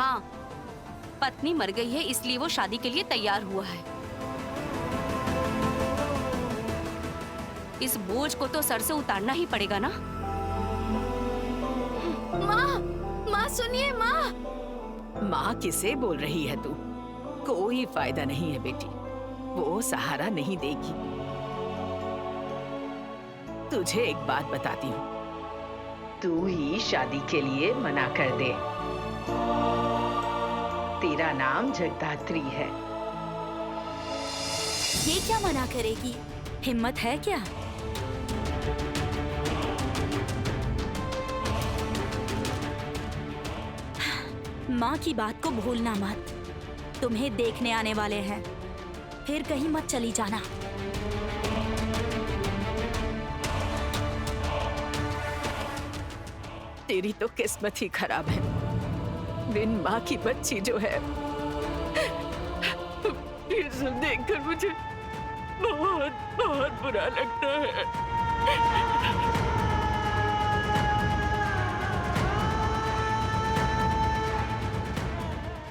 हाँ, पत्नी मर गई है इसलिए वो शादी के लिए तैयार हुआ है। इस बोझ को तो सर से उतारना ही पड़ेगा ना। माँ सुनिए माँ। माँ किसे बोल रही है तू? कोई फायदा नहीं है बेटी, वो सहारा नहीं देगी। तुझे एक बात बताती हूँ, तू ही शादी के लिए मना कर दे। तेरा नाम जगदात्री है। ये क्या मना करेगी? हिम्मत है क्या? माँ की बात को भूलना मत। तुम्हें देखने आने वाले हैं, फिर कहीं मत चली जाना। तेरी तो किस्मत ही खराब है, बिन माँ की बच्ची जो है। ये सब देखकर मुझे बहुत बहुत बुरा लगता है।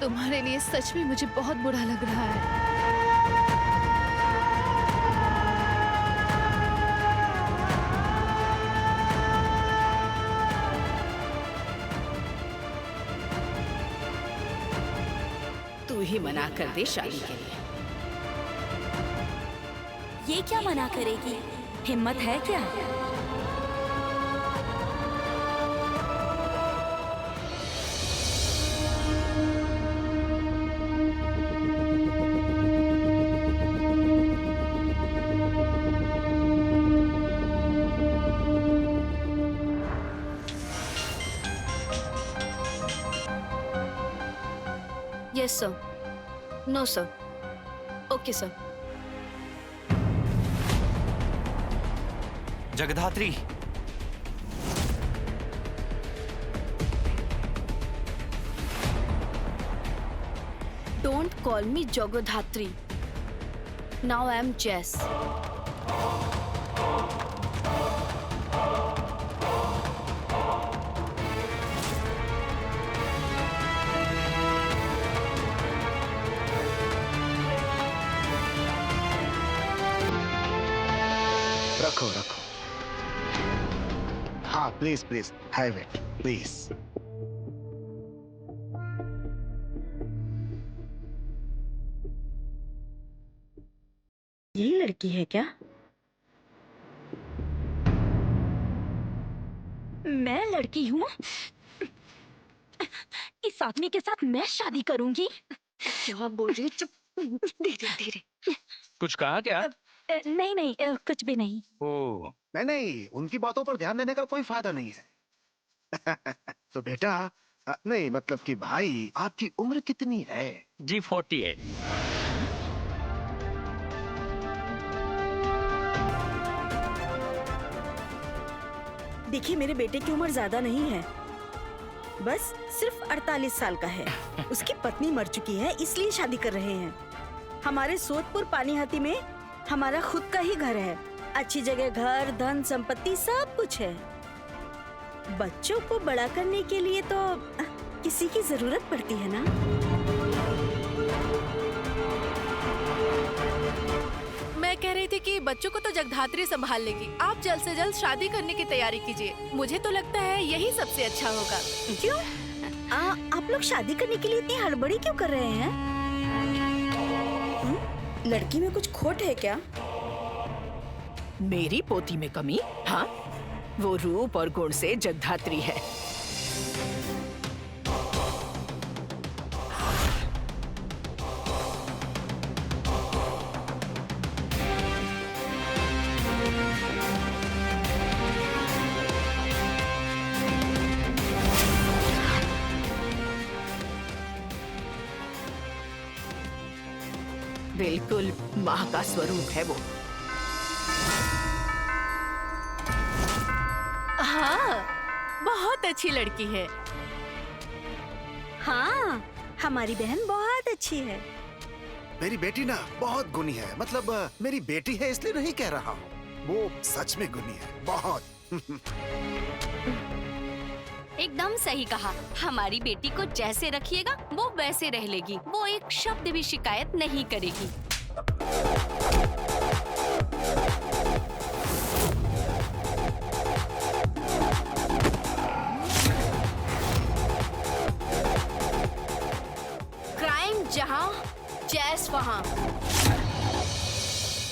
तुम्हारे लिए सच में मुझे बहुत बुरा लग रहा है। तू ही मना कर दे शादी के लिए। ये क्या मना करेगी? हिम्मत है क्या? Yes sir, no sir, okay sir. Jagadhatri, don't call me Jagadhatri. Now I am Jess. रखो रखो। हाँ please please have it please. ये लड़की है क्या? मैं लड़की हूँ? इस आदमी के साथ मैं शादी करूंगी? क्या बोल रही है? चुप, धीरे धीरे। कुछ कहा क्या? नहीं नहीं, कुछ भी नहीं। ओ, नहीं, उनकी बातों पर ध्यान देने का कोई फायदा नहीं है। तो बेटा, नहीं मतलब कि भाई, आपकी उम्र कितनी है? जी 48। देखिए, मेरे बेटे की उम्र ज्यादा नहीं है, बस सिर्फ 48 साल का है। उसकी पत्नी मर चुकी है, इसलिए शादी कर रहे हैं। हमारे सोदपुर पानीहाटी में हमारा खुद का ही घर है, अच्छी जगह, घर, धन, संपत्ति सब कुछ है। बच्चों को बड़ा करने के लिए तो किसी की जरूरत पड़ती है ना। मैं कह रही थी कि बच्चों को तो जगधात्री संभाल लेगी। आप जल्द से जल्द शादी करने की तैयारी कीजिए। मुझे तो लगता है यही सबसे अच्छा होगा। क्यों? आप लोग शादी करने के लिए इतनी हड़बड़ी क्यों कर रहे हैं? लड़की में कुछ खोट है क्या? मेरी पोती में कमी? हाँ, वो रूप और गुण से जगधात्री है। बिल्कुल माँ का स्वरूप है वो। हाँ, बहुत अच्छी लड़की है। हाँ, हमारी बहन बहुत अच्छी है। मेरी बेटी ना बहुत गुणी है, मतलब मेरी बेटी है इसलिए नहीं कह रहा हूँ, वो सच में गुणी है बहुत। एकदम सही कहा। हमारी बेटी को जैसे रखिएगा वो वैसे रह लेगी। वो एक शब्द भी शिकायत नहीं करेगी। क्राइम जहाँ जैस वहाँ।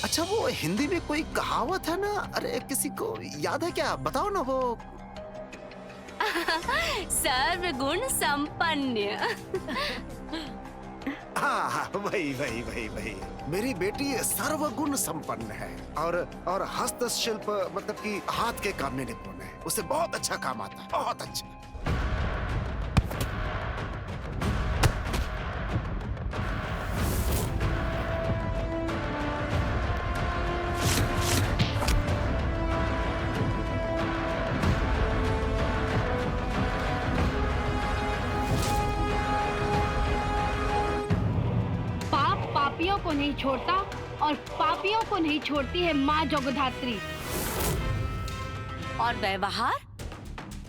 अच्छा, वो हिंदी में कोई कहावत है ना, अरे किसी को याद है क्या? बताओ ना वो। सर्वगुण संपन्न। हाँ हाँ, वही वही वही वही। मेरी बेटी सर्वगुण संपन्न है और हस्तशिल्प मतलब कि हाथ के काम में निपुण है। उसे बहुत अच्छा काम आता है, बहुत अच्छा। पापियों को नहीं छोड़ता और पापियों को नहीं छोड़ती है माँ जगधात्री। और व्यवहार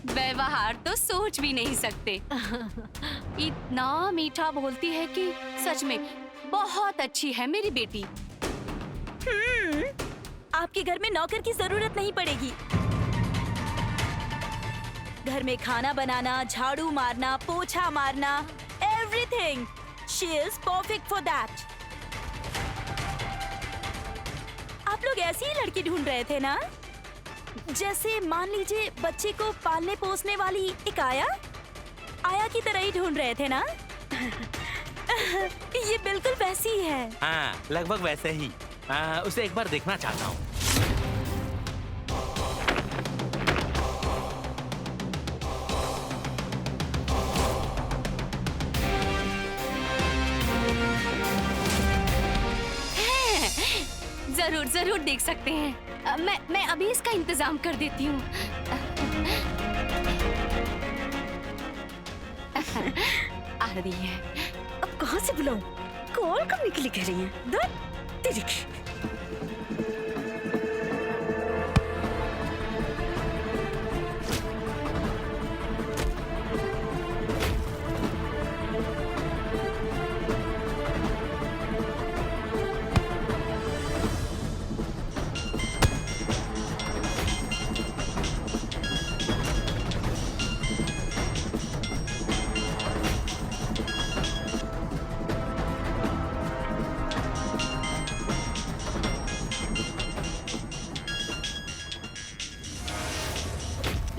व्यवहार तो सोच भी नहीं सकते। इतना मीठा बोलती है कि सच में बहुत अच्छी है मेरी बेटी। आपके घर में नौकर की जरूरत नहीं पड़ेगी। घर में खाना बनाना, झाड़ू मारना, पोछा मारना, everything. She is perfect for that. आप लोग ऐसी ही लड़की ढूंढ रहे थे ना? जैसे मान लीजिए बच्चे को पालने पोसने वाली एक आया की तरह ही ढूंढ रहे थे ना? ये बिल्कुल वैसी ही है। हाँ, लगभग वैसे ही। उसे एक बार देखना चाहता हूँ। जरूर जरूर देख सकते हैं। मैं अभी इसका इंतजाम कर देती हूँ। आ रही है। अब कहाँ से बुलाऊं? कॉल करने के लिए कह रही हैं। दर तेरी की।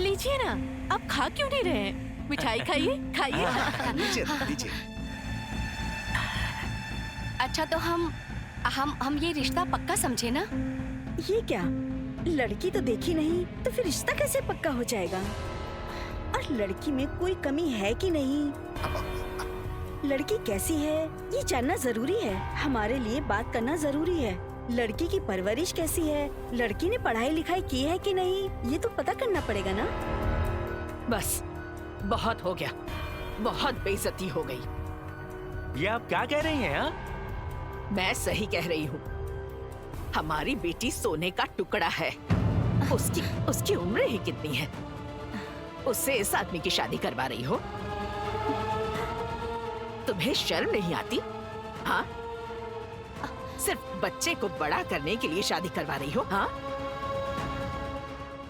लीजिए ना, आप खा क्यों नहीं रहे हैं? मिठाई खाइए, खाइए। लीजिए लीजिए। अच्छा तो हम ये रिश्ता पक्का समझे ना? ये क्या? लड़की तो देखी नहीं, तो फिर रिश्ता कैसे पक्का हो जाएगा? और लड़की में कोई कमी है कि नहीं? लड़की कैसी है ये जानना जरूरी है। हमारे लिए बात करना जरूरी है। लड़की की परवरिश कैसी है, लड़की ने पढ़ाई लिखाई की है कि नहीं, ये तो पता करना पड़ेगा ना। बस बहुत हो गया, बहुत बेइज्जती हो गई। ये आप क्या कह रही हैं? हाँ? मैं सही कह रही हूँ। हमारी बेटी सोने का टुकड़ा है। उसकी उम्र ही कितनी है? उससे इस आदमी की शादी करवा रही हो? तुम्हें शर्म नहीं आती? हाँ, सिर्फ बच्चे को बड़ा करने के लिए शादी करवा रही हो? हाँ,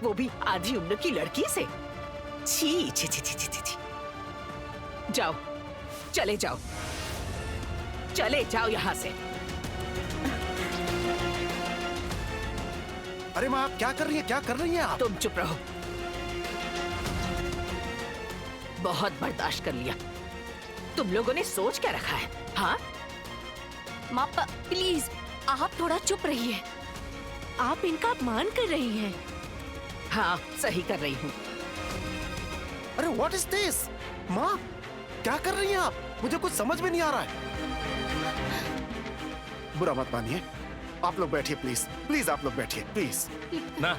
वो भी आधी उम्र की लड़की से। छी छी छी छी छी छी। जाओ, चले जाओ, चले जाओ यहाँ से। अरे माँ, आप क्या कर रही हैं? क्या कर रही हैं आप? तुम चुप रहो। बहुत बर्दाश्त कर लिया। तुम लोगों ने सोच क्या रखा है? हाँ, माँ प्लीज आप थोड़ा चुप रहिए। आप इनका अपमान कर रही हैं। हाँ, सही कर रही हूँ। अरे व्हाट इज दिस? माँ, क्या कर रही हैं आप? मुझे कुछ समझ में नहीं आ रहा है। बुरा मत मानिए, आप लोग बैठिए प्लीज। प्लीज आप लोग बैठिए प्लीज। ना,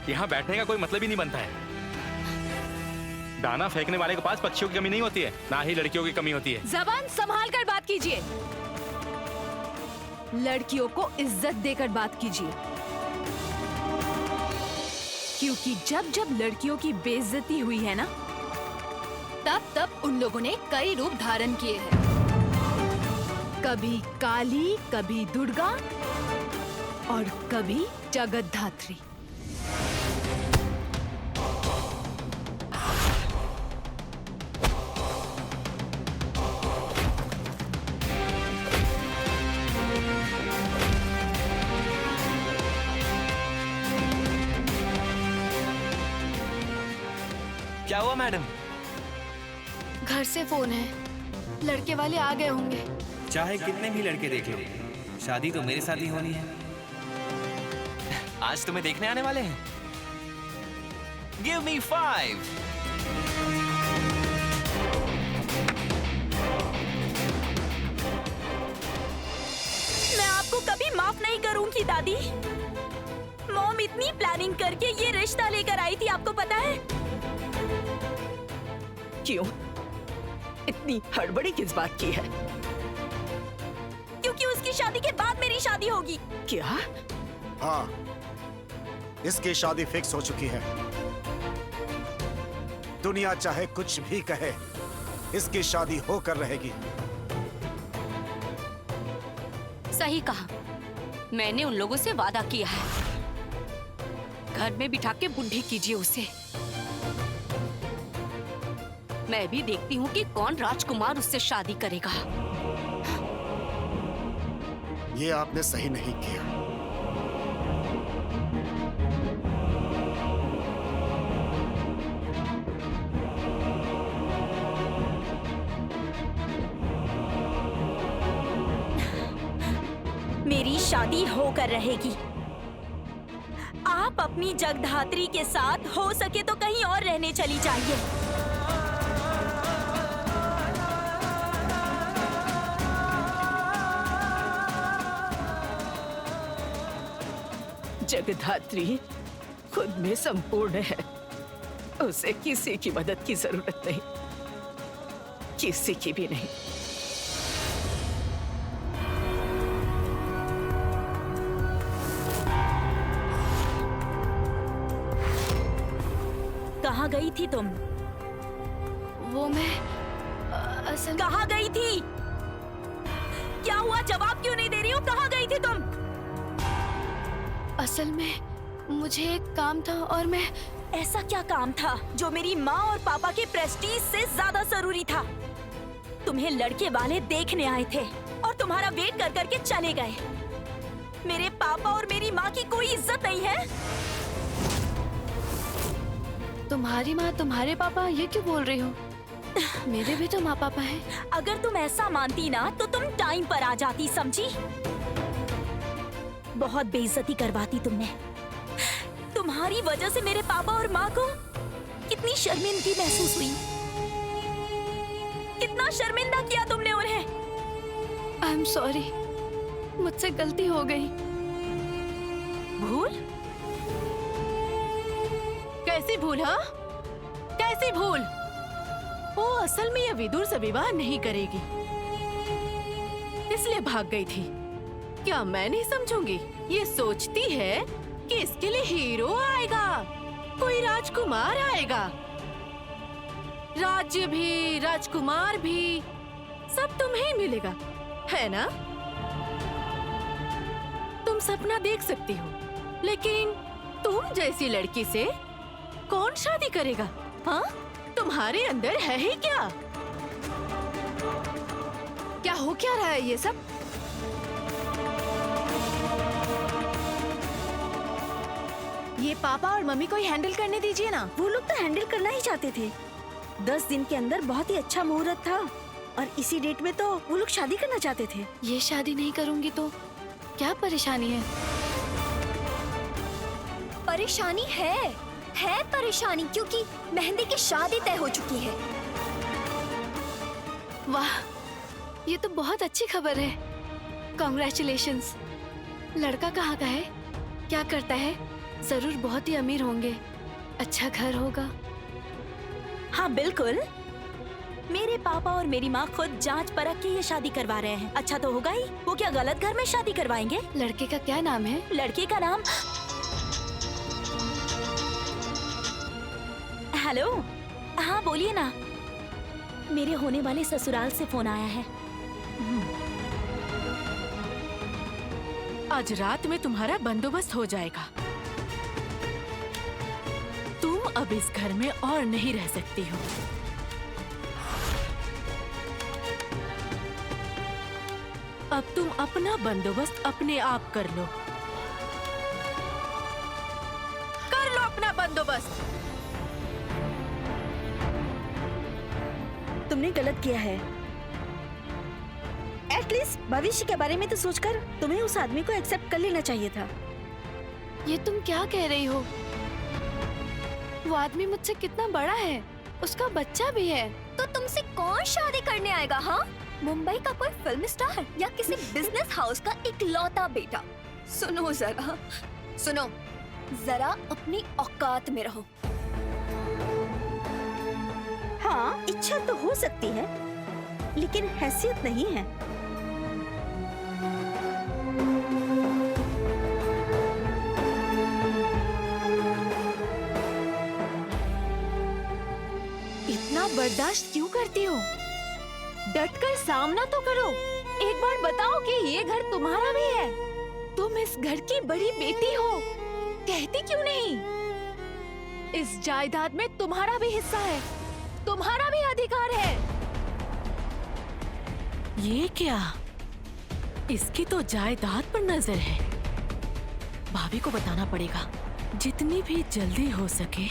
यहाँ बैठने का कोई मतलब ही नहीं बनता है। दाना फेंकने वाले के पास पक्षियों की कमी नहीं होती है, ना ही लड़कियों की कमी होती है। जबान संभाल कर बात कीजिए। लड़कियों को इज्जत देकर बात कीजिए, क्योंकि जब जब लड़कियों की बेइज्जती हुई है ना, तब तब उन लोगों ने कई रूप धारण किए हैं, कभी काली, कभी दुर्गा और कभी जगतधात्री। क्या हुआ मैडम? घर से फोन है, लड़के वाले आ गए होंगे। चाहे कितने भी लड़के देख लो, शादी तो मेरे साथ ही होनी है। आज तुम्हें देखने आने वाले हैं। Give me 5। मैं आपको कभी माफ नहीं करूंगी दादी। मॉम इतनी प्लानिंग करके ये रिश्ता लेकर आई थी, आपको पता है? क्यों इतनी हड़बड़ी किस बात की है? क्योंकि उसकी शादी के बाद मेरी शादी होगी। क्या? हाँ, इसकी शादी फिक्स हो चुकी है। दुनिया चाहे कुछ भी कहे, इसकी शादी होकर रहेगी। सही कहा, मैंने उन लोगों से वादा किया है। घर में बिठा के बुढ़ी कीजिए उसे। मैं भी देखती हूँ कि कौन राजकुमार उससे शादी करेगा। ये आपने सही नहीं किया। मेरी शादी होकर रहेगी। आप अपनी जगधात्री के साथ हो सके तो कहीं और रहने चली जाइए। जगधात्री खुद में संपूर्ण है, उसे किसी की मदद की जरूरत नहीं, किसी की भी नहीं। कहाँ गई थी तुम? वो मैं असल कहाँ गई थी? क्या हुआ? जवाब क्यों नहीं दे रही हो? कहाँ गई थी तुम? असल में मुझे एक काम था और मैं... ऐसा क्या काम था जो मेरी माँ और पापा के प्रेस्टीज से ज्यादा जरूरी था? तुम्हें लड़के वाले देखने आए थे और तुम्हारा वेट कर करके चले गए। मेरे पापा और मेरी माँ की कोई इज्जत नहीं है? तुम्हारी माँ तुम्हारे पापा, ये क्यों बोल रही हो? मेरे भी तो माँ पापा हैं। अगर तुम ऐसा मानती ना तो तुम टाइम पर आ जाती, समझी? बहुत बेइज्जती करवाती तुमने। तुम्हारी वजह से मेरे पापा और माँ को कितनी शर्मिंदगी महसूस हुई। कितना शर्मिंदा किया तुमने उन्हें। आई एम सॉरी, मुझसे गलती हो गई। भूल? कैसी भूल? हाँ, कैसी भूल? वो असल में ये विदुर से विवाह नहीं करेगी, इसलिए भाग गई थी। क्या मैं नहीं समझूंगी? ये सोचती है कि इसके लिए हीरो आएगा, कोई राजकुमार आएगा, राज्य भी, राजकुमार भी, सब तुम्हें मिलेगा, है ना? तुम सपना देख सकती हो, लेकिन तुम जैसी लड़की से कौन शादी करेगा? हाँ, तुम्हारे अंदर है ही क्या? क्या हो क्या रहा है ये सब? ये पापा और मम्मी को ही हैंडल करने दीजिए ना। वो लोग तो हैंडल करना ही चाहते थे। 10 दिन के अंदर बहुत ही अच्छा मुहूर्त था और इसी डेट में तो वो लोग शादी करना चाहते थे। ये शादी नहीं करूंगी तो क्या परेशानी है? परेशानी है परेशानी, क्योंकि मेहंदी की शादी तय हो चुकी है। वाह, ये तो बहुत अच्छी खबर है। कॉन्ग्रेचुलेशंस। लड़का कहाँ का है? क्या करता है? जरूर बहुत ही अमीर होंगे, अच्छा घर होगा। हाँ बिल्कुल, मेरे पापा और मेरी माँ खुद जांच परख के ये शादी करवा रहे हैं। अच्छा तो होगा ही। वो क्या गलत घर में शादी करवाएंगे? लड़के का क्या नाम है? लड़के का नाम... हेलो, हाँ बोलिए ना। मेरे होने वाले ससुराल से फोन आया है। आज रात में तुम्हारा बंदोबस्त हो जाएगा। तुम अब इस घर में और नहीं रह सकती हो। अब तुम अपना बंदोबस्त अपने आप कर लो। कर लो अपना बंदोबस्त। तुमने गलत किया है। एटलीस्ट भविष्य के बारे में तो सोचकर तुम्हें उस आदमी को एक्सेप्ट कर लेना चाहिए था। ये तुम क्या कह रही हो? वो आदमी मुझसे कितना बड़ा है, उसका बच्चा भी है। तो तुमसे कौन शादी करने आएगा? हाँ, मुंबई का कोई फिल्म स्टार या किसी बिजनेस हाउस का इकलौता बेटा? सुनो जरा, सुनो जरा, अपनी औकात में रहो। हाँ, इच्छा तो हो सकती है, लेकिन हैसियत नहीं है। इतना बर्दाश्त क्यों करती हो? डटकर सामना तो करो। एक बार बताओ कि ये घर तुम्हारा भी है। तुम इस घर की बड़ी बेटी हो, कहती क्यों नहीं? इस जायदाद में तुम्हारा भी हिस्सा है, तुम्हारा भी अधिकार है। ये क्या? इसकी तो जायदाद पर नजर है। भाभी को बताना पड़ेगा। जितनी भी जल्दी हो सके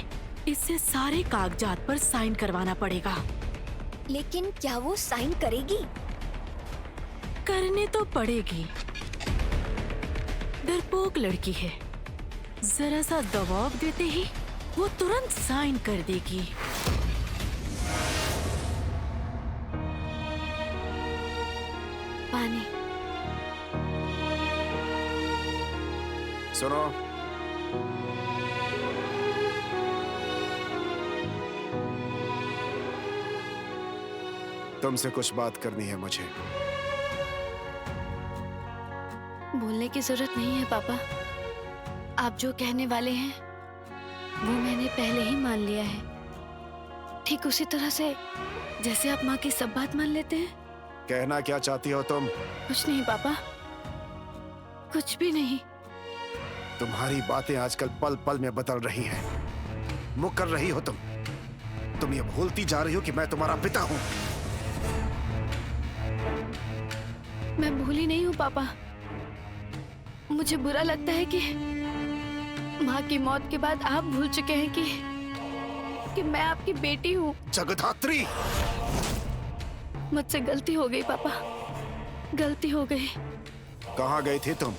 इससे सारे कागजात पर साइन करवाना पड़ेगा। लेकिन क्या वो साइन करेगी? करने तो पड़ेगी। डरपोक लड़की है, जरा सा दबाव देते ही वो तुरंत साइन कर देगी। पानी। सुनो, तुमसे कुछ बात करनी है मुझे। बोलने की जरूरत नहीं है पापा। आप जो कहने वाले हैं वो मैंने पहले ही मान लिया है। ठीक उसी तरह से जैसे आप माँ की सब बात मान लेते हैं। कहना क्या चाहती हो तुम? कुछ नहीं पापा, कुछ भी नहीं। तुम्हारी बातें आजकल पल पल में बदल रही हैं। मुकर रही हो तुम ये भूलती जा रही हो कि मैं तुम्हारा पिता हूँ। मैं भूली नहीं हूँ पापा। मुझे बुरा लगता है कि माँ की मौत के बाद आप भूल चुके हैं कि मैं आपकी बेटी हूँ। जगधात्री, मुझसे गलती हो गई पापा, गलती हो गई। कहाँ गई थी तुम?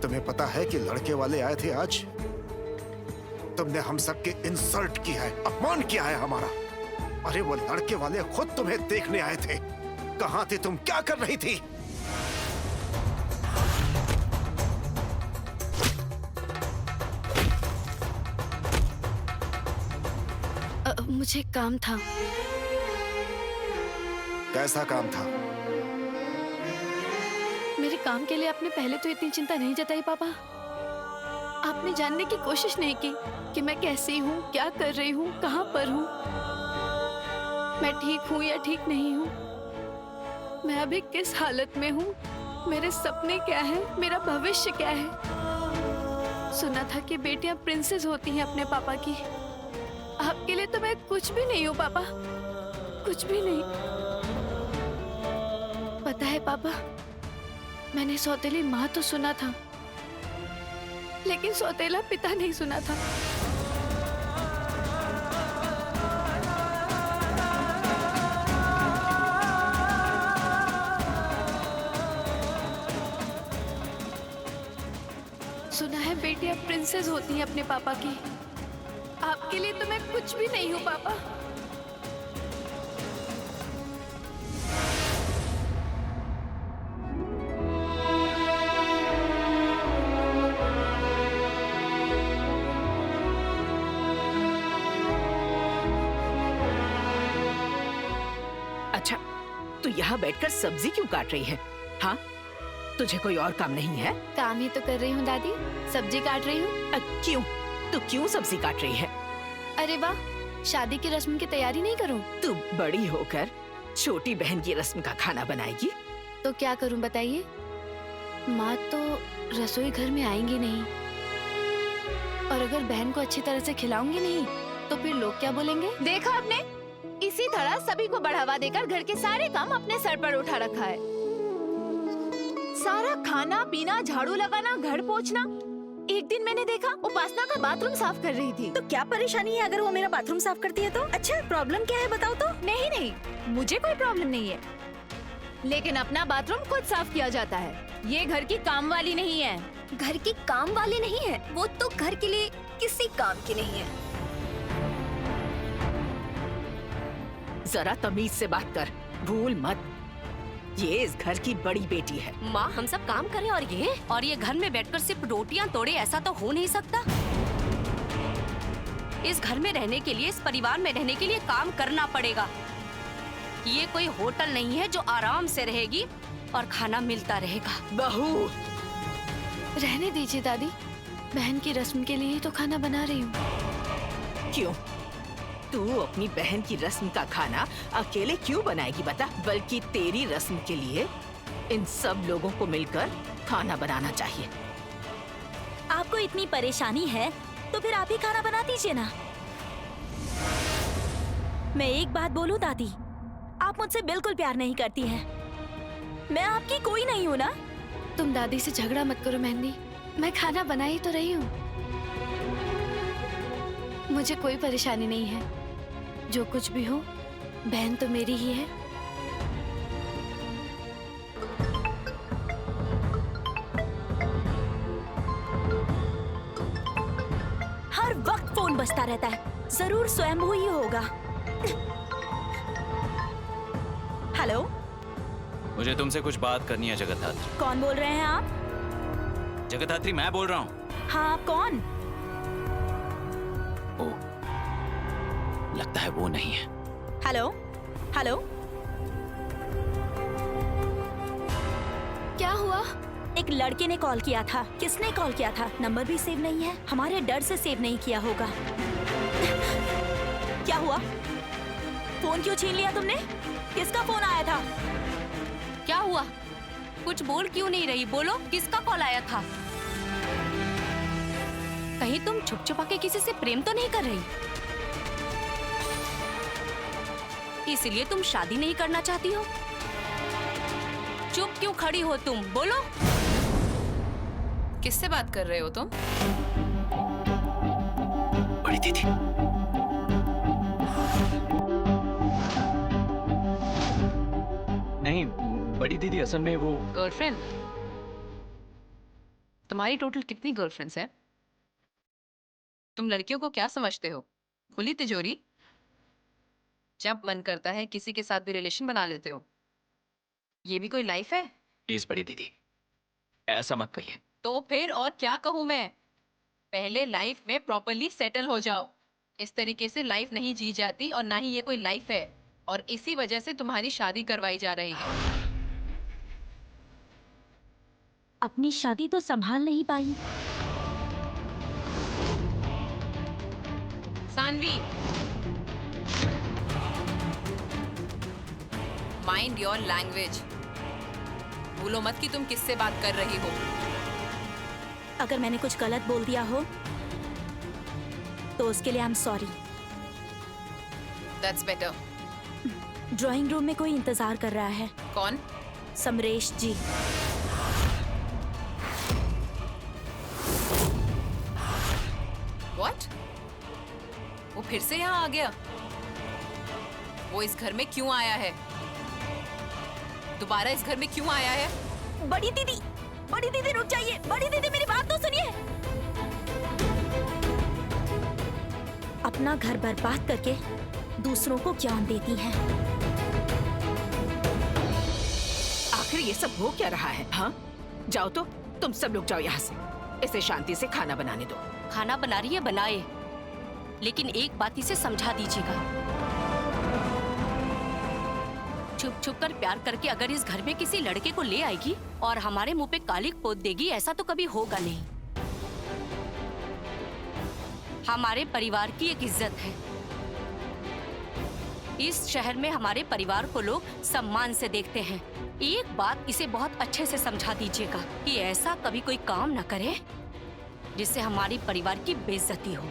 तुम्हें पता है कि लड़के वाले आए थे आज? तुमने हम सबके इंसल्ट किया है, अपमान किया है हमारा। अरे वो लड़के वाले खुद तुम्हें देखने आए थे। कहाँ थी तुम? क्या कर रही थी? मुझे काम था। कैसा काम था? मेरे काम के लिए आपने पहले तो इतनी चिंता नहीं जताई पापा। आपने जानने की कोशिश नहीं की कि मैं कैसी हूँ, क्या कर रही हूँ, कहाँ पर हूँ, मैं ठीक हूँ या ठीक नहीं हूँ, मैं अभी किस हालत में हूँ, मेरे सपने क्या है, मेरा भविष्य क्या है। सुना था कि बेटियां प्रिंसेस होती हैं अपने पापा की। आपके लिए तो मैं कुछ भी नहीं हूँ पापा, कुछ भी नहीं। पता है पापा, मैंने सौतेली माँ तो सुना था, लेकिन सौतेला पिता नहीं सुना था। सुना है बेटियां प्रिंसेस होती हैं अपने पापा की। आपके लिए तो मैं कुछ भी नहीं हूँ पापा। अच्छा, तू यहाँ बैठकर सब्जी क्यों काट रही है? हाँ, तुझे कोई और काम नहीं है? काम ही तो कर रही हूँ दादी, सब्जी काट रही हूँ। क्यों? तू क्यों सब्जी काट रही है? अरे वाह, शादी की रस्म की तैयारी नहीं करूं? तू बड़ी होकर छोटी बहन की रस्म का खाना बनाएगी? तो क्या करूं बताइए? माँ तो रसोई घर में आएंगी नहीं, और अगर बहन को अच्छी तरह से खिलाऊंगी नहीं तो फिर लोग क्या बोलेंगे? देखा आपने, इसी तरह सभी को बढ़ावा देकर घर के सारे काम अपने सर पर उठा रखा है। सारा खाना पीना, झाड़ू लगाना, घर पोंछना। एक दिन मैंने देखा उपासना का बाथरूम साफ कर रही थी। तो क्या परेशानी है अगर वो मेरा बाथरूम साफ करती है तो? अच्छा, प्रॉब्लम क्या है बताओ तो? नहीं, मुझे कोई प्रॉब्लम नहीं है, लेकिन अपना बाथरूम खुद साफ किया जाता है। ये घर की काम वाली नहीं है। घर की काम वाली नहीं है, वो तो घर के लिए किसी काम की नहीं है। जरा तमीज से बात कर, भूल मत, ये इस घर की बड़ी बेटी है। माँ, हम सब काम करें और ये घर में बैठकर सिर्फ रोटियां तोड़े, ऐसा तो हो नहीं सकता। इस घर में रहने के लिए, इस परिवार में रहने के लिए काम करना पड़ेगा। ये कोई होटल नहीं है जो आराम से रहेगी और खाना मिलता रहेगा। बहू, रहने दीजिए दादी, बहन की रस्म के लिए तो खाना बना रही हूँ। क्यों? तू अपनी बहन की रस्म का खाना अकेले क्यों बनाएगी बता? बल्कि तेरी रस्म के लिए इन सब लोगों को मिलकर खाना बनाना चाहिए। आपको इतनी परेशानी है तो फिर आप ही खाना बना दीजिए ना। मैं एक बात बोलूं दादी, आप मुझसे बिल्कुल प्यार नहीं करती हैं। मैं आपकी कोई नहीं हूँ ना। तुम दादी से झगड़ा मत करो मेहंदी, मैं खाना बना ही तो रही हूँ। मुझे कोई परेशानी नहीं है, जो कुछ भी हो बहन तो मेरी ही है। हर वक्त फोन बजता रहता है, जरूर स्वयंभू ही होगा। हेलो, मुझे तुमसे कुछ बात करनी है जगद्धात्री। कौन बोल रहे हैं आप? जगद्धात्री मैं बोल रहा हूँ। हाँ, आप कौन? ओ, लगता है वो नहीं है। हेलो हेलो, क्या हुआ? एक लड़के ने कॉल किया था। किसने कॉल किया था? नंबर भी सेव नहीं है, हमारे डर से सेव नहीं किया होगा। क्या हुआ? फोन क्यों छीन लिया तुमने? किसका फोन आया था? क्या हुआ? कुछ बोल क्यों नहीं रही? बोलो, किसका कॉल आया था? कहीं तुम छुप छुपा के किसी से प्रेम तो नहीं कर रही? इसलिए तुम शादी नहीं करना चाहती हो? चुप क्यों खड़ी हो तुम? बोलो। किससे बात कर रहे हो तुम? बड़ी दीदी। नहीं बड़ी दीदी, असल में वो गर्लफ्रेंड? तुम्हारी टोटल कितनी गर्लफ्रेंड्स हैं? तुम लड़कियों को क्या समझते हो? खुली तिजोरी? जब मन करता है किसी के साथ भी रिलेशन बना लेते हो। ये भी कोई लाइफ है? प्लीज बड़ी दीदी, ऐसा मत कहिए। तो फिर और क्या कहूँ मैं? पहले लाइफ में प्रॉपर्ली सेटल हो जाओ। इस तरीके से लाइफ नहीं जी जाती, और ना ही ये कोई लाइफ है, और इसी वजह से तुम्हारी शादी करवाई जा रही है। अपनी शादी तो संभाल नहीं पाई। Saanvi, mind your language. भूलो मत कि तुम किससे बात कर रही हो। अगर मैंने कुछ गलत बोल दिया हो तो उसके लिए I am sorry. That's better. Drawing room में कोई इंतजार कर रहा है। कौन? समरेश जी। व्हाट? वो फिर से यहाँ आ गया? वो इस घर में क्यों आया है? दोबारा इस घर में क्यों आया है? बड़ी दीदी रुक जाइए। बड़ी दीदी मेरी बात तो सुनिए। अपना घर बर्बाद करके दूसरों को ज्ञान देती हैं। आखिर ये सब हो क्या रहा है? हाँ, जाओ तो, तुम सब लोग जाओ यहाँ से। इसे शांति से खाना बनाने दो। खाना बना रही है, बनाए, लेकिन एक बात इसे समझा दीजिएगा। छुप छुप कर प्यार करके अगर इस घर में किसी लड़के को ले आएगी और हमारे मुंह पे कालिक पोत देगी, ऐसा तो कभी होगा नहीं। हमारे परिवार की एक इज्जत है। इस शहर में हमारे परिवार को लोग सम्मान से देखते हैं। एक बात इसे बहुत अच्छे से समझा दीजिएगा कि ऐसा कभी कोई काम न करे जिससे हमारी परिवार की बेइज्जती हो।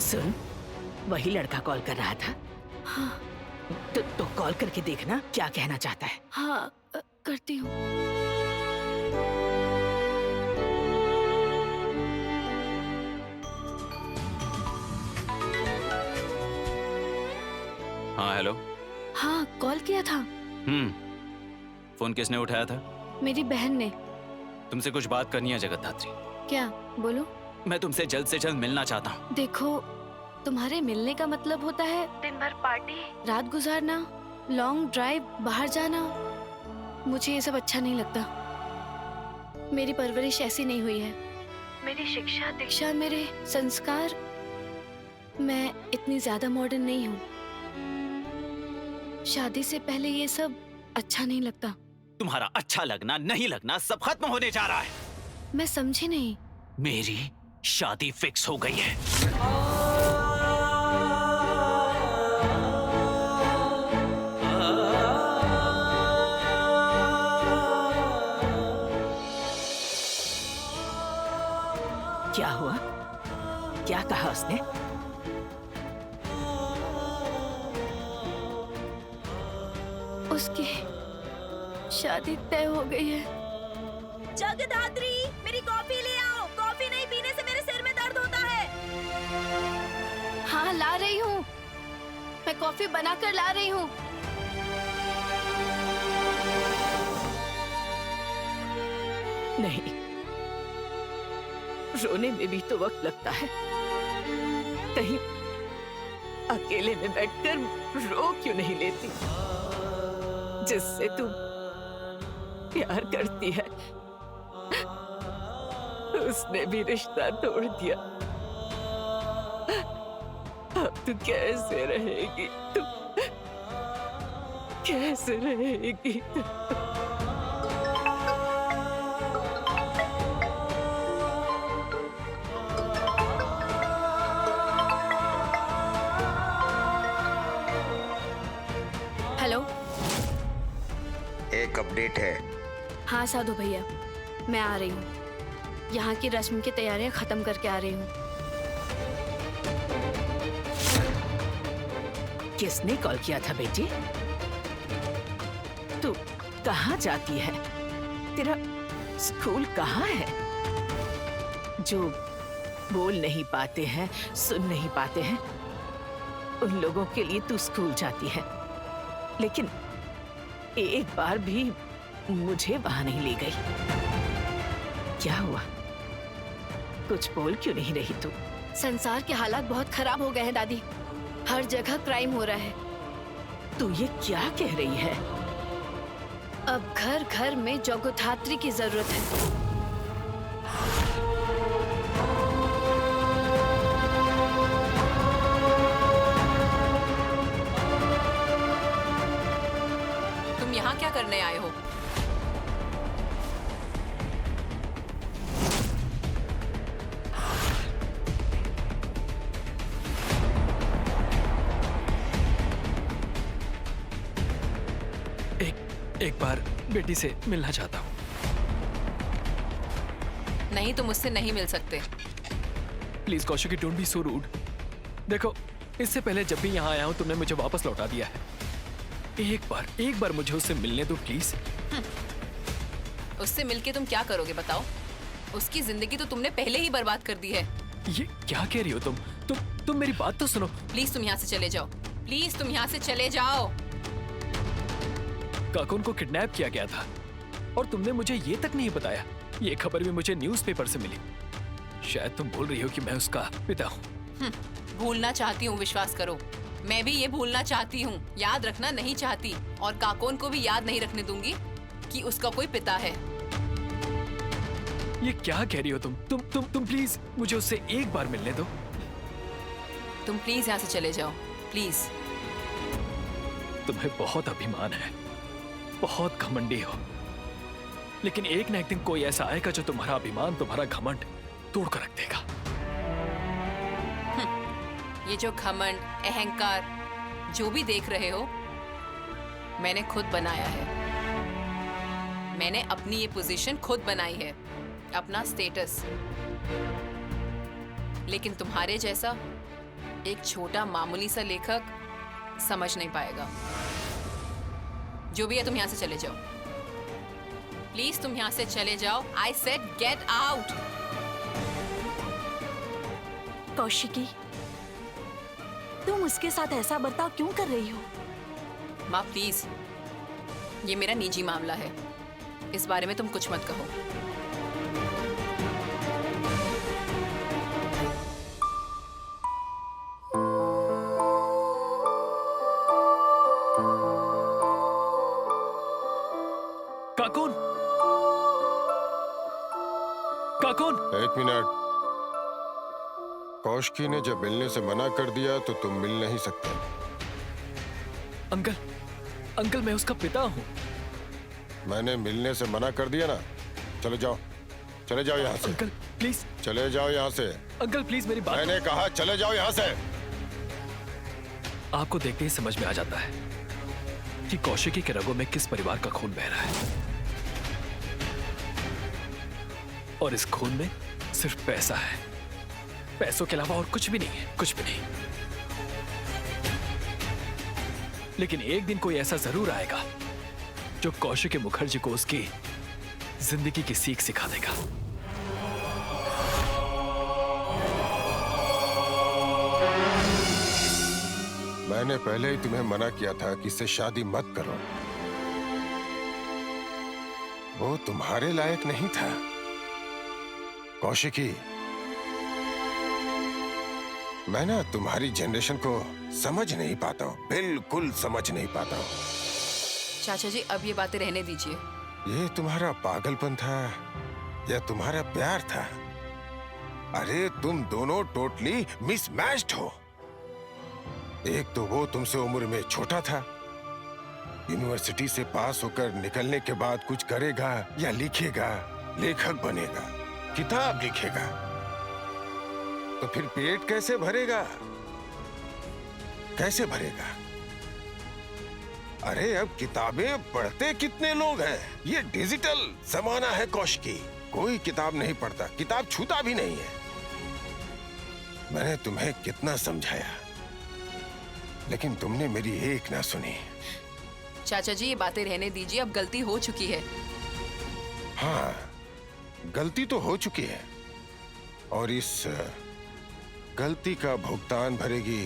सुन, वही लड़का कॉल कर रहा था। हाँ तो कॉल करके देखना क्या कहना चाहता है। हाँ करती हूँ। हाँ हेलो। हाँ कॉल किया था। फोन किसने उठाया था? मेरी बहन ने। तुमसे कुछ बात करनी है जगद्धात्री। क्या? बोलो। मैं तुमसे जल्द से जल्द मिलना चाहता हूँ। देखो, तुम्हारे मिलने का मतलब होता है दिन भर पार्टी, रात गुजारना, लॉन्ग ड्राइव, बाहर जाना। मुझे ये सब अच्छा नहीं लगता। मेरी परवरिश ऐसी नहीं हुई है। मेरी शिक्षा दीक्षा, मेरे संस्कार, मैं इतनी ज्यादा मॉडर्न नहीं हूँ। शादी से पहले ये सब अच्छा नहीं लगता। तुम्हारा अच्छा लगना नहीं लगना सब खत्म होने जा रहा है। मैं समझी नहीं। मेरी शादी फिक्स हो गई है। क्या हुआ? क्या कहा उसने? उसकी शादी तय हो गई है। जगदात्री, मेरी कॉफी ले आओ। कॉफी नहीं पीने से मेरे सिर में दर्द होता है। हाँ ला रही हूँ, मैं कॉफी बनाकर ला रही हूँ। नहीं, रोने में भी तो वक्त लगता है। कहीं अकेले में बैठकर रो क्यों नहीं लेती? जिससे तू प्यार करती है उसने भी रिश्ता तोड़ दिया। अब तू कैसे रहेगी? तू कैसे रहेगी? हेलो। एक अपडेट है। हाँ साधु भैया, मैं आ रही हूँ। यहाँ की रस्म की तैयारियां खत्म करके आ रही हूँ। किसने कॉल किया था बेटी? तू कहाँ जाती है? तेरा स्कूल कहाँ है? जो बोल नहीं पाते हैं, सुन नहीं पाते हैं, उन लोगों के लिए तू स्कूल जाती है, लेकिन एक बार भी मुझे वहां नहीं ले गई। क्या हुआ? कुछ बोल क्यों नहीं रही तू? संसार के हालात बहुत खराब हो गए हैं दादी। हर जगह क्राइम हो रहा है। तू ये क्या कह रही है? अब घर घर में जगद्धात्री की जरूरत है। तुम यहाँ क्या करने आए हो? एक बार बेटी से मिलना चाहता हूँ। नहीं, तुम मुझसे नहीं मिल सकते। Please Kaushiki, don't be so rude. देखो, इससे पहले जब भी यहाँ आया हूँ तुमने मुझे वापस लौटा दिया है। एक बार मुझे उससे मिलने दो प्लीज। उससे मिलके तुम क्या करोगे बताओ? उसकी जिंदगी तो तुमने पहले ही बर्बाद कर दी है। ये क्या कह रही हो तुम मेरी बात तो सुनो। प्लीज तुम यहाँ से चले जाओ। प्लीज तुम यहाँ से चले जाओ। काकुन को किडनैप किया गया था और तुमने मुझे ये तक नहीं बताया। ये खबर भी मुझे न्यूज़पेपर से मिली। शायद तुम बोल रही हो कि मैं उसका पिता हूँ। भूलना चाहती हूँ, विश्वास करो। मैं भी ये भूलना चाहती हूँ, याद रखना नहीं चाहती, और काकोन को भी याद नहीं रखने दूंगी कि उसका कोई पिता है। ये क्या कह रही हो तुम प्लीज मुझे उससे एक बार मिलने दो। तुम प्लीज यहाँ से चले जाओ, प्लीज। तुम्हें बहुत अभिमान है, बहुत घमंडी हो, लेकिन एक ना एक दिन कोई ऐसा आएगा जो तुम्हारा अभिमान, तुम्हारा घमंड तोड़ कर रख देगा। ये जो घमंड, अहंकार जो भी देख रहे हो, मैंने खुद बनाया है। मैंने अपनी ये पोजीशन खुद बनाई है, अपना स्टेटस। लेकिन तुम्हारे जैसा एक छोटा मामूली सा लेखक समझ नहीं पाएगा। जो भी है, तुम यहां से चले जाओ। प्लीज तुम यहां से चले जाओ। I said get out. Kaushiki, तुम उसके साथ ऐसा बर्ताव क्यों कर रही हो? माँ प्लीज, ये मेरा निजी मामला है, इस बारे में तुम कुछ मत कहो। काकून, काकून, एक मिनट। कौशिकी ने जब मिलने से मना कर दिया तो तुम मिल नहीं सकते। अंकल, अंकल मैं उसका पिता हूँ। मैंने मिलने से मना कर दिया ना। चले जाओ, चले जाओ यहाँ से। अंकल प्लीज, चले जाओ यहाँ से। अंकल प्लीज मेरी बात। मैंने कहा चले जाओ यहाँ से। आपको देखते ही समझ में आ जाता है कि कौशिकी के रगों में किस परिवार का खून बह रहा है, और इस खून में सिर्फ पैसा है। पैसों के अलावा और कुछ भी नहीं है, कुछ भी नहीं। लेकिन एक दिन कोई ऐसा जरूर आएगा जो कौशिकी मुखर्जी को उसकी जिंदगी की सीख सिखा देगा। मैंने पहले ही तुम्हें मना किया था कि इससे शादी मत करो। वो तुम्हारे लायक नहीं था। कौशिकी, मैं ना तुम्हारी जनरेशन को समझ नहीं पाता हूँ, बिल्कुल समझ नहीं पाता हूँ। चाचा जी, अब ये बातें रहने दीजिए। ये तुम्हारा पागलपन था या तुम्हारा प्यार था? अरे तुम दोनों टोटली मिसमैच्ड हो। एक तो वो तुमसे उम्र में छोटा था, यूनिवर्सिटी से पास होकर निकलने के बाद कुछ करेगा या लिखेगा, लेखक बनेगा, किताब लिखेगा, तो फिर पेट कैसे भरेगा? कैसे भरेगा? अरे अब किताबें पढ़ते कितने लोग हैं? ये डिजिटल जमाना है कौशिकी, कोई किताब नहीं पढ़ता, किताब छूता भी नहीं है। मैंने तुम्हें कितना समझाया, लेकिन तुमने मेरी एक ना सुनी। चाचा जी, ये बातें रहने दीजिए, अब गलती हो चुकी है। हाँ, गलती तो हो चुकी है, और इस गलती का भुगतान भरेगी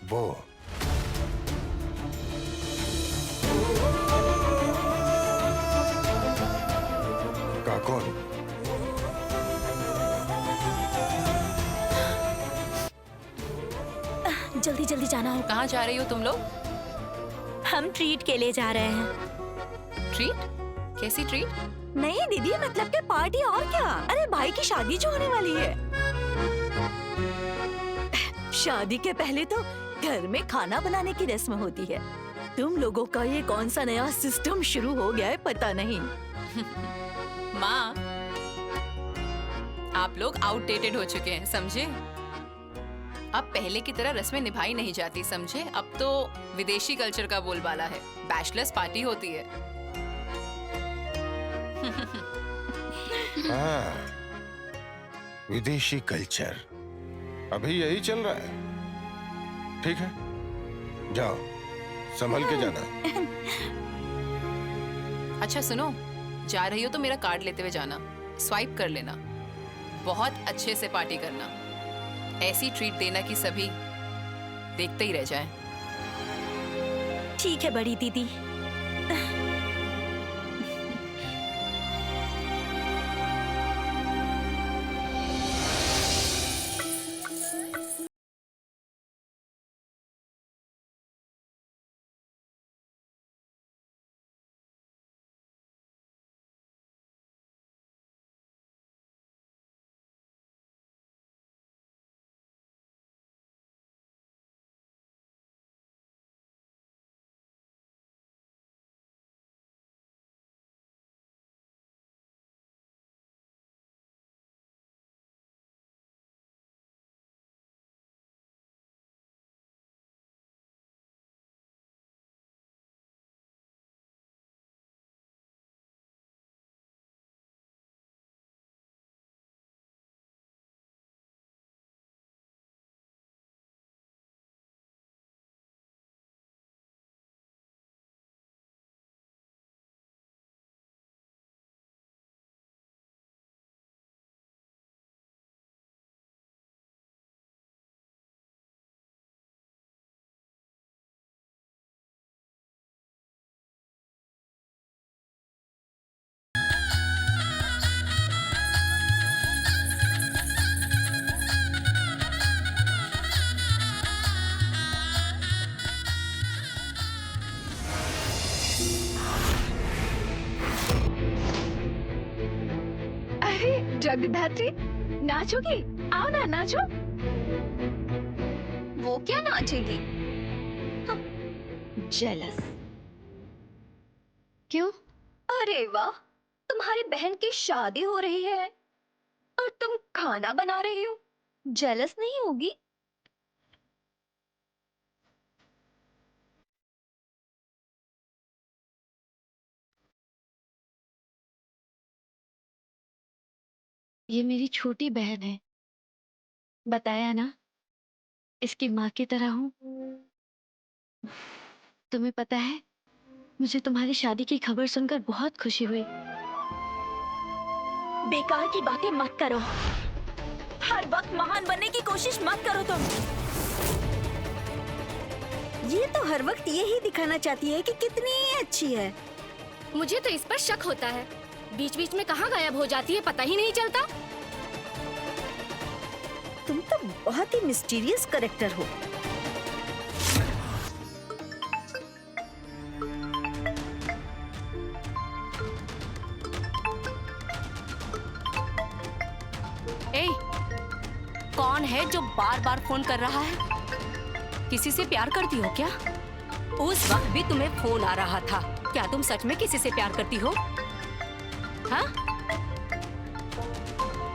वो। काकून, जल्दी जल्दी जाना होगा। कहाँ जा रही हो तुम लोग? हम ट्रीट के लिए जा रहे हैं। ट्रीट? कैसी ट्रीट? नहीं दीदी, मतलब के पार्टी, और क्या। अरे भाई की शादी जो होने वाली है। शादी के पहले तो घर में खाना बनाने की रस्म होती है। तुम लोगों का ये कौन सा नया सिस्टम शुरू हो गया है पता नहीं। माँ, आप लोग आउटडेटेड हो चुके हैं, समझे? अब पहले की तरह रस्में निभाई नहीं जाती, समझे? अब तो विदेशी कल्चर का बोलबाला है, बैचलर्स पार्टी होती है। हाँ, विदेशी कल्चर अभी यही चल रहा है। ठीक है, जाओ, संभल के जाना। अच्छा सुनो, जा रही हो तो मेरा कार्ड लेते हुए जाना, स्वाइप कर लेना। बहुत अच्छे से पार्टी करना, ऐसी ट्रीट देना कि सभी देखते ही रह जाएं। ठीक है बड़ी दीदी। जगधात्री नाचोगी? आओ ना नाचो। वो क्या नाचेगी? जेलस। क्यों? अरे वाह, तुम्हारी बहन की शादी हो रही है और तुम खाना बना रही हो, जेलस नहीं होगी? ये मेरी छोटी बहन है, बताया ना, इसकी माँ की तरह हूँ। तुम्हें पता है, मुझे तुम्हारी शादी की खबर सुनकर बहुत खुशी हुई। बेकार की बातें मत करो। हर वक्त महान बनने की कोशिश मत करो तुम। ये तो हर वक्त यही दिखाना चाहती है कि कितनी अच्छी है। मुझे तो इस पर शक होता है, बीच बीच में कहाँ गायब हो जाती है पता ही नहीं चलता। तुम तो बहुत ही मिस्टीरियस कैरेक्टर हो। ए, कौन है जो बार बार फोन कर रहा है? किसी से प्यार करती हो क्या? उस वक्त भी तुम्हें फोन आ रहा था। क्या तुम सच में किसी से प्यार करती हो? हाँ?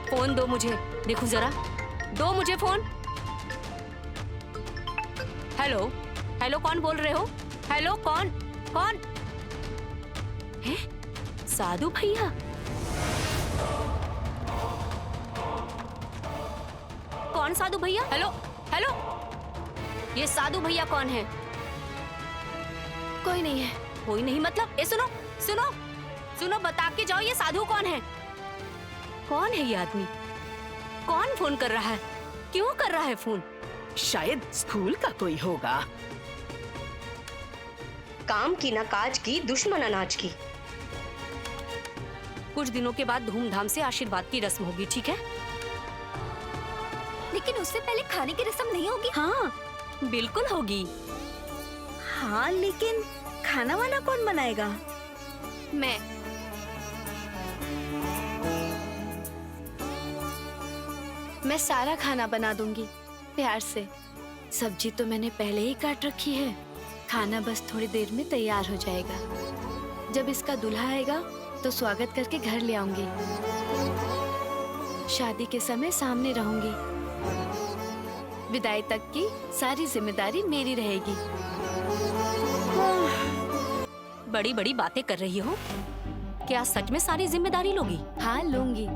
फोन दो मुझे, देखो जरा, दो मुझे फोन। हेलो, हेलो, कौन बोल रहे हो? हेलो, कौन कौन है? साधु भैया? कौन साधु भैया? हेलो, हेलो, ये साधु भैया कौन है? कोई नहीं है। कोई नहीं मतलब? ए सुनो, सुनो, सुनो, बता के जाओ ये साधु कौन है? कौन है ये आदमी? कौन फोन कर रहा है? क्यों कर रहा है फोन? शायद स्कूल का कोई होगा। काम की ना काज की, दुश्मन अनाज की। कुछ दिनों के बाद धूमधाम से आशीर्वाद की रस्म होगी, ठीक है? लेकिन उससे पहले खाने की रस्म नहीं होगी? हाँ, बिल्कुल होगी। हाँ, लेकिन खाना वाना कौन बनाएगा? मैं। मैं सारा खाना बना दूंगी प्यार से। सब्जी तो मैंने पहले ही काट रखी है, खाना बस थोड़ी देर में तैयार हो जाएगा। जब इसका दूल्हा आएगा तो स्वागत करके घर ले आऊंगी। शादी के समय सामने रहूंगी। विदाई तक की सारी जिम्मेदारी मेरी रहेगी। बड़ी बड़ी बातें कर रही हो। क्या सच में सारी जिम्मेदारी लोगी? हाँ, लूंगी।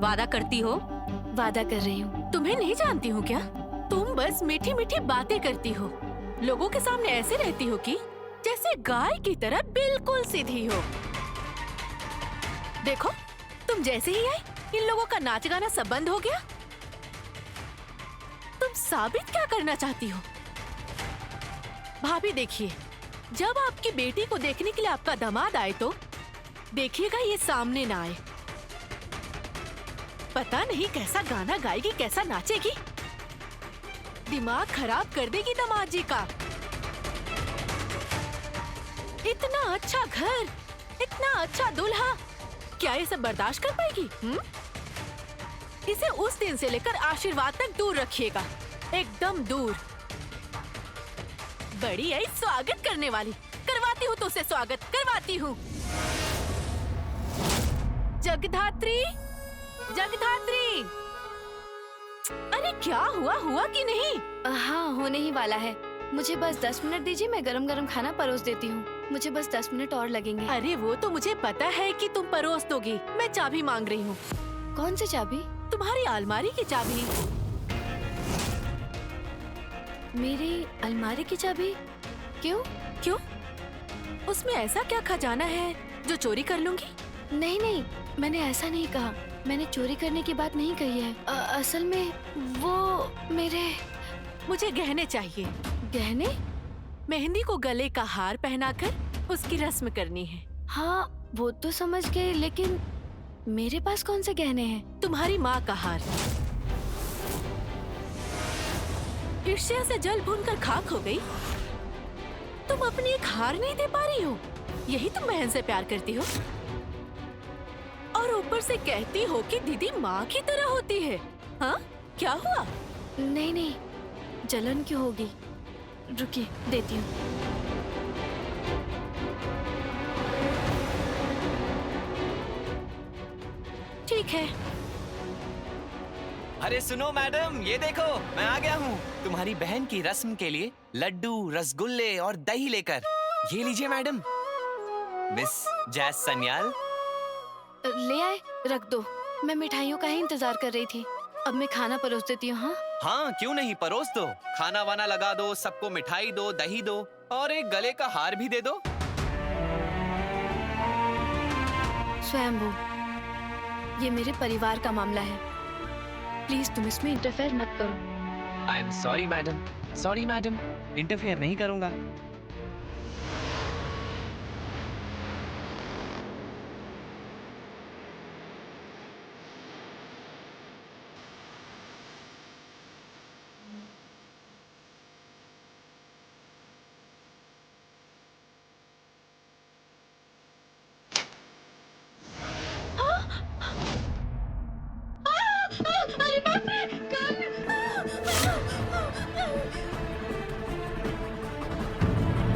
वादा करती हो? वादा कर रही हूँ। तुम्हें नहीं जानती हूँ क्या? तुम बस मीठी मीठी बातें करती हो। लोगों के सामने ऐसे रहती हो कि जैसे गाय की तरह बिल्कुल सीधी हो। देखो, तुम जैसे ही आई, इन लोगों का नाच गाना सब बंद हो गया। तुम साबित क्या करना चाहती हो? भाभी देखिए, जब आपकी बेटी को देखने के लिए आपका दामाद आए तो देखिएगा ये सामने ना आए। पता नहीं कैसा गाना गाएगी, कैसा नाचेगी, दिमाग खराब कर देगी दामाद जी का। इतना अच्छा घर, इतना अच्छा दूल्हा, क्या ये सब बर्दाश्त कर पाएगी? इसे उस दिन से लेकर आशीर्वाद तक दूर रखिएगा, एकदम दूर। बड़ी आई स्वागत करने वाली। करवाती हूँ तो उसे स्वागत करवाती हूँ। जगधात्री, जगधात्री, अरे क्या हुआ? हुआ कि नहीं? हाँ, होने ही वाला है। मुझे बस 10 मिनट दीजिए, मैं गरम गरम खाना परोस देती हूँ। मुझे बस 10 मिनट और लगेंगे। अरे वो तो मुझे पता है कि तुम परोस दोगी। मैं चाबी मांग रही हूँ। कौन सी चाबी? तुम्हारी अलमारी की चाबी। मेरी अलमारी की चाबी? क्यों? क्यों? उसमें ऐसा क्या खजाना है जो चोरी कर लूंगी? नहीं नहीं, मैंने ऐसा नहीं कहा। मैंने चोरी करने की बात नहीं कही है। असल में वो मेरे... मुझे गहने चाहिए। गहने? मेहंदी को गले का हार पहनाकर उसकी रस्म करनी है। हाँ, वो तो समझ गए, लेकिन मेरे पास कौन से गहने हैं? तुम्हारी माँ का हार। ईर्ष्या से जल भूनकर खाक हो गई। तुम अपनी एक हार नहीं दे पा रही हो। यही तुम बहन से प्यार करती हो। और ऊपर से कहती हो कि दीदी माँ की तरह होती है। हाँ, क्या हुआ? नहीं नहीं, जलन क्यों होगी? रुकिए, देती हूँ। ठीक है। अरे सुनो मैडम, ये देखो मैं आ गया हूँ तुम्हारी बहन की रस्म के लिए लड्डू, रसगुल्ले और दही लेकर। ये लीजिए मैडम। मिस जैस सन्याल। ले आए, रख दो। मैं मिठाइयों का ही इंतजार कर रही थी। अब मैं खाना परोस देती हूँ। हाँ हाँ, क्यों नहीं, परोस दो। खाना वाना लगा दो, सबको मिठाई दो, दही दो और एक गले का हार भी दे दो। स्वयंभू, ये मेरे परिवार का मामला है। प्लीज तुम इसमें इंटरफेयर मत करो। I am sorry madam, interfere नहीं करूंगा।